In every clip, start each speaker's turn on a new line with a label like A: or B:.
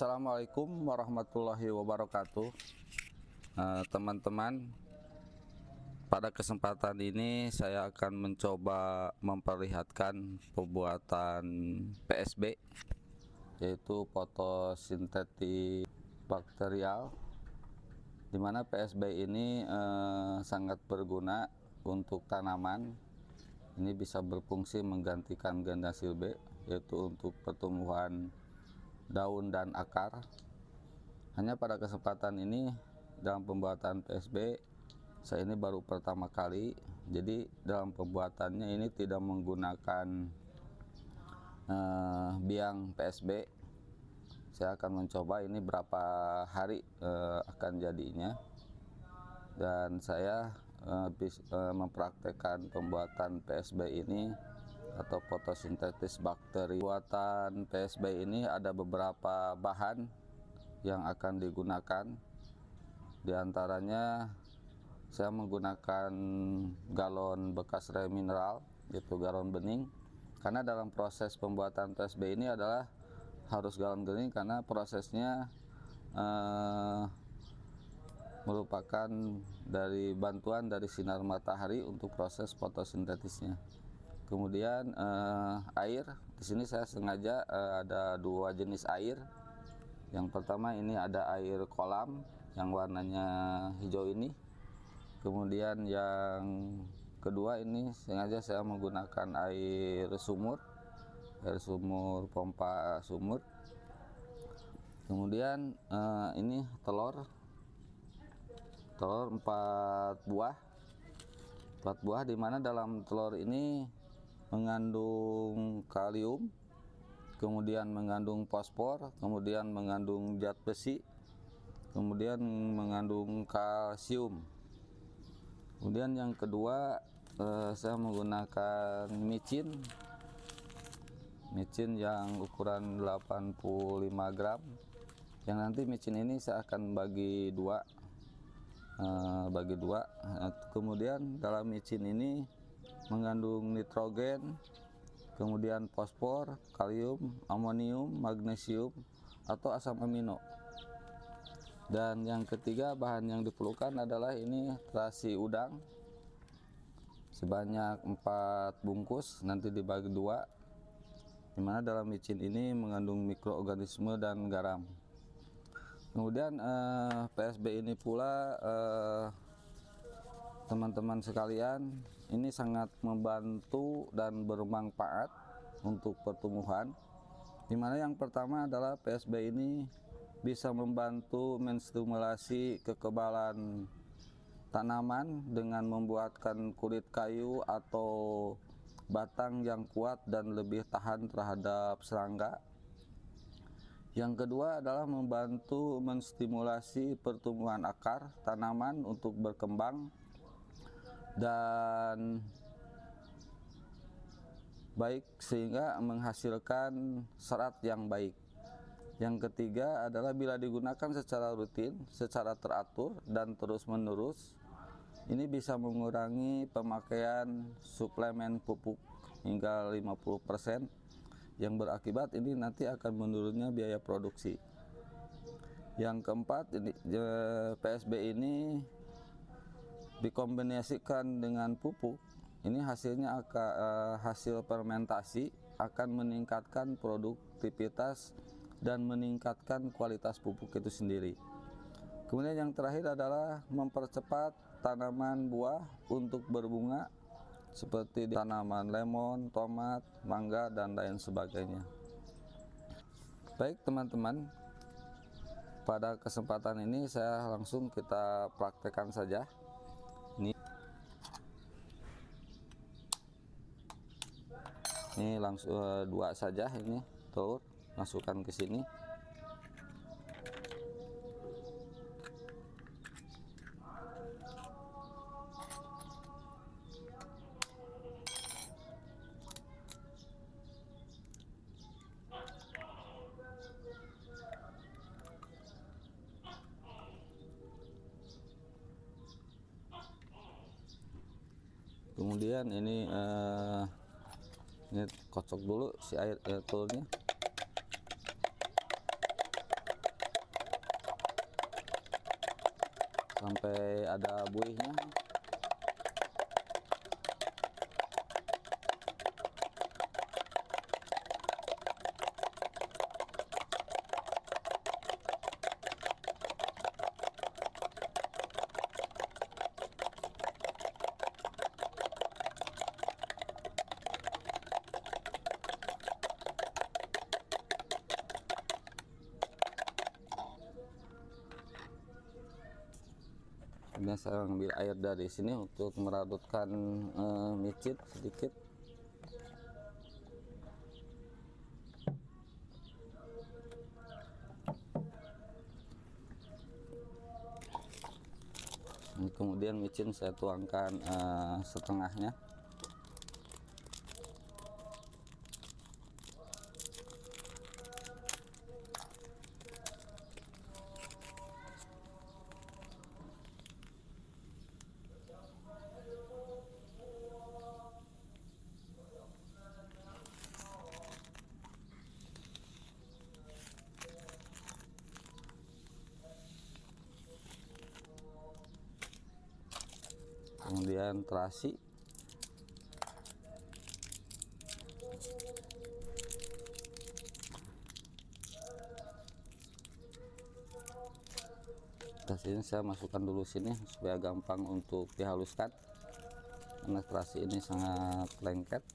A: Assalamualaikum warahmatullahi wabarakatuh. Teman-teman, pada kesempatan ini saya akan mencoba memperlihatkan pembuatan PSB, yaitu fotosintetik bakterial, di mana PSB ini sangat berguna untuk tanaman. Ini bisa berfungsi menggantikan ganda silbe, yaitu untuk pertumbuhan daun dan akar. Hanya pada kesempatan ini dalam pembuatan PSB saya ini baru pertama kali, jadi dalam pembuatannya ini tidak menggunakan biang PSB. Saya akan mencoba ini berapa hari akan jadinya, dan saya mempraktekkan pembuatan PSB ini atau fotosintesis bakteri. Buatan PSB ini ada beberapa bahan yang akan digunakan. Di antaranya saya menggunakan galon bekas remineral, yaitu galon bening, karena dalam proses pembuatan PSB ini adalah harus galon bening karena prosesnya merupakan dari bantuan dari sinar matahari untuk proses fotosintetisnya. Kemudian air, di sini saya sengaja ada dua jenis air. Yang pertama ini ada air kolam yang warnanya hijau ini. Kemudian yang kedua ini sengaja saya menggunakan air sumur pompa sumur. Kemudian ini telur 4 buah, di mana dalam telur ini mengandung kalium, kemudian mengandung fosfor, kemudian mengandung zat besi, kemudian mengandung kalsium. Kemudian yang kedua saya menggunakan micin yang ukuran 85 gram, yang nanti micin ini saya akan bagi dua. Kemudian dalam micin ini mengandung nitrogen, kemudian fosfor, kalium, amonium, magnesium, atau asam amino. Dan yang ketiga bahan yang diperlukan adalah ini terasi udang sebanyak 4 bungkus, nanti dibagi dua, dimana dalam micin ini mengandung mikroorganisme dan garam. Kemudian PSB ini pula teman-teman sekalian, ini sangat membantu dan bermanfaat untuk pertumbuhan. Dimana yang pertama adalah PSB ini bisa membantu menstimulasi kekebalan tanaman dengan membuatkan kulit kayu atau batang yang kuat dan lebih tahan terhadap serangga. Yang kedua adalah membantu menstimulasi pertumbuhan akar tanaman untuk berkembang dan baik, sehingga menghasilkan serat yang baik. Yang ketiga adalah bila digunakan secara rutin, secara teratur dan terus-menerus, ini bisa mengurangi pemakaian suplemen pupuk hingga 50%, yang berakibat ini nanti akan menurunnya biaya produksi. Yang keempat, PSB ini dikombinasikan dengan pupuk, ini hasilnya akan hasil fermentasi akan meningkatkan produktivitas dan meningkatkan kualitas pupuk itu sendiri. Kemudian yang terakhir adalah mempercepat tanaman buah untuk berbunga, seperti tanaman lemon, tomat, mangga, dan lain sebagainya. Baik teman-teman, pada kesempatan ini saya langsung kita praktekkan saja. Ini langsung dua saja, ini telur masukkan ke sini. Kemudian ini kocok dulu si air telurnya. ada buihnya. Ini saya ambil air dari sini untuk meradutkan micin sedikit. Ini kemudian micin saya tuangkan setengahnya. Kemudian terasi, terasi ini saya masukkan dulu sini supaya gampang untuk dihaluskan, karena terasi ini sangat lengket.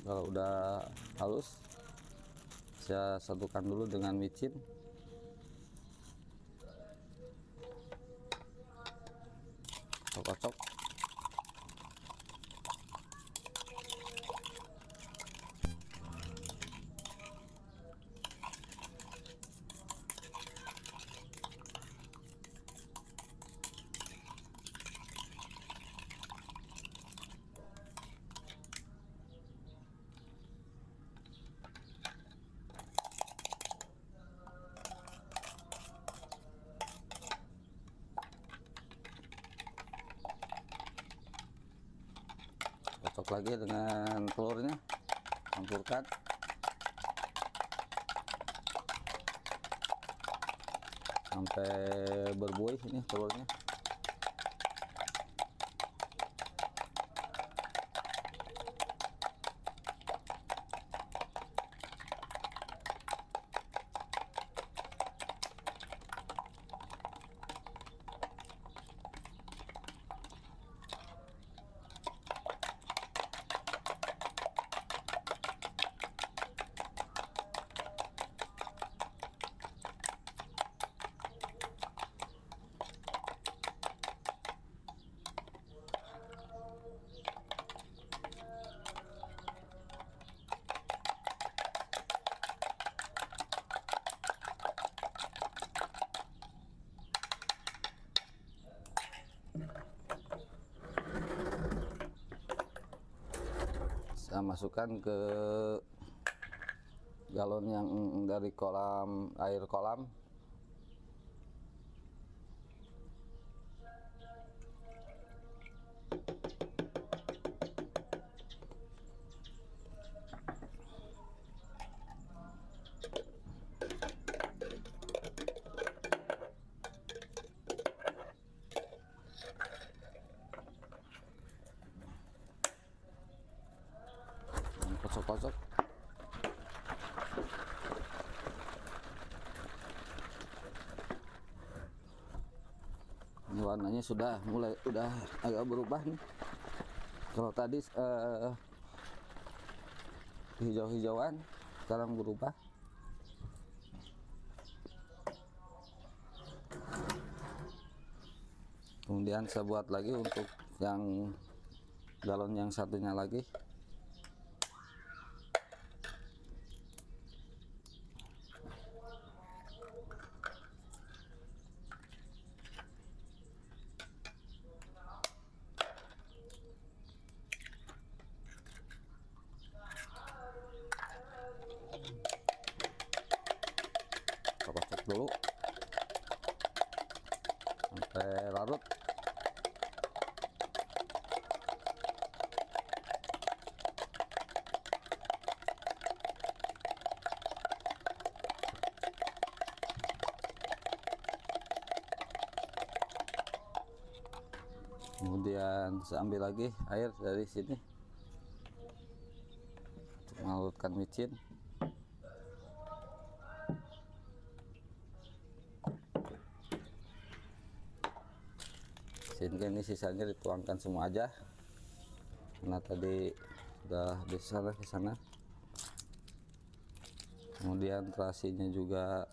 A: Kalau udah halus, saya satukan dulu dengan micin. Kocok. Kocok lagi dengan telurnya, campurkan. Sampai berbuih ini telurnya. Saya masukkan ke galon yang dari air kolam. Kocok-kocok. Ini warnanya sudah agak berubah nih. Kalau tadi hijau-hijauan, sekarang berubah. Kemudian saya buat lagi untuk yang galon yang satunya lagi. sampai larut. Kemudian saya ambil lagi air dari sini untuk mengalurkan micin. Sehingga ini sisanya dituangkan semua aja, karena tadi sudah besar ke sana. Kemudian terasinya juga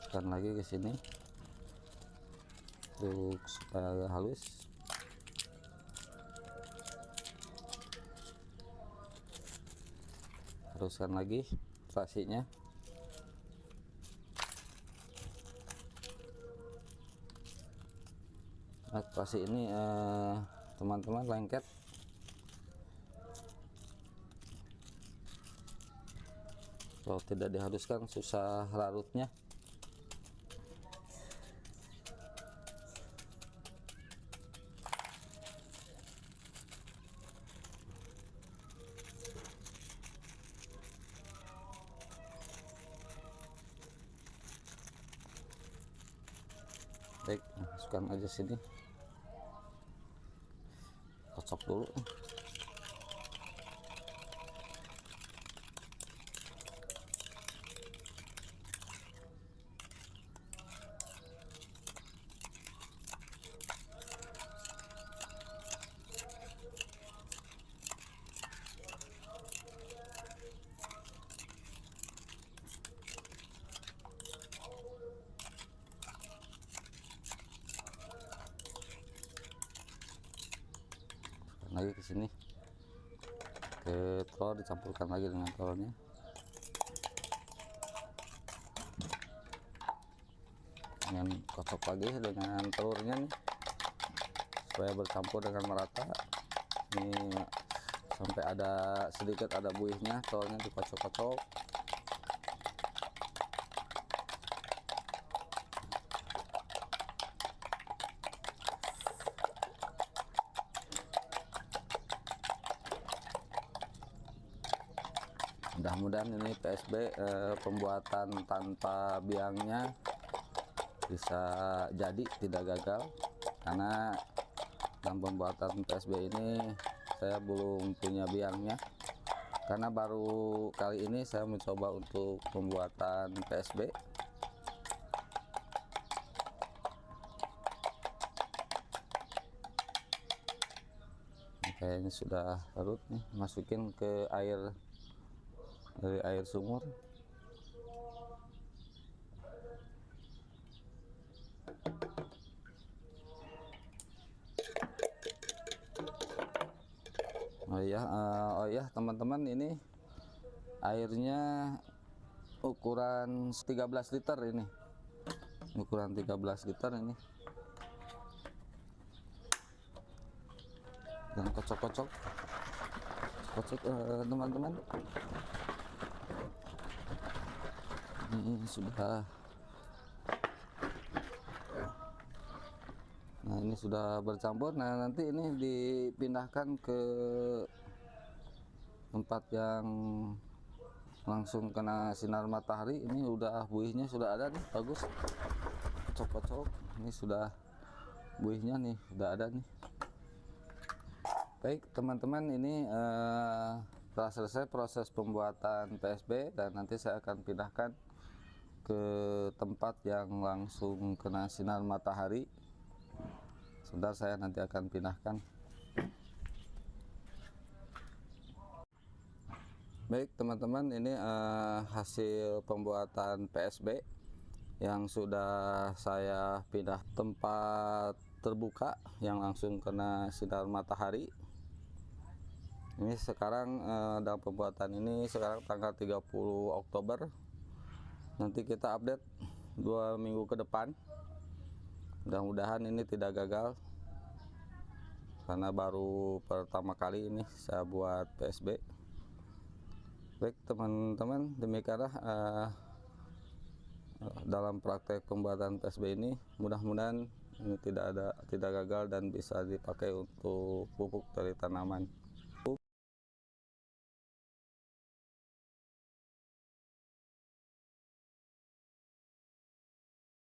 A: tekan lagi ke sini untuk supaya agak halus. Teruskan lagi terasinya. Nah, terasi ini teman-teman lengket. Kalau tidak dihaluskan susah larutnya. Baik, masukkan aja sini, kocok dulu. Lagi ke sini, ke telur, dicampurkan lagi dengan telurnya. Dengan kocok lagi dengan telurnya nih, supaya bercampur dengan merata. Ini sampai ada sedikit ada buihnya, telurnya dikocok-kocok. Mudah-mudahan ini PSB pembuatan tanpa biangnya bisa jadi, tidak gagal, karena dalam pembuatan PSB ini saya belum punya biangnya, karena baru kali ini saya mencoba untuk pembuatan PSB. Kayaknya sudah larut nih, masukin ke air dari air sumur. Oh iya teman-teman, ini airnya ukuran 13 liter ini. Ukuran 13 liter ini. Dan kocok-kocok teman-teman. Ini sudah, nah ini sudah bercampur. Nah nanti ini dipindahkan ke tempat yang langsung kena sinar matahari. Ini udah buihnya sudah ada nih, bagus. Kocok-kocok, ini sudah buihnya nih, sudah ada nih. Baik teman-teman, ini telah selesai proses pembuatan PSB, dan nanti saya akan pindahkan ke tempat yang langsung kena sinar matahari. Sebentar, saya nanti akan pindahkan. Baik teman-teman, ini hasil pembuatan PSB yang sudah saya pindah tempat terbuka yang langsung kena sinar matahari. Ini sekarang dalam pembuatan ini sekarang tanggal 30 Oktober. Nanti kita update 2 minggu ke depan. Mudah-mudahan ini tidak gagal, karena baru pertama kali ini saya buat PSB. Baik teman-teman, demikianlah dalam praktek pembuatan PSB ini. Mudah-mudahan ini tidak gagal dan bisa dipakai untuk pupuk dari tanaman.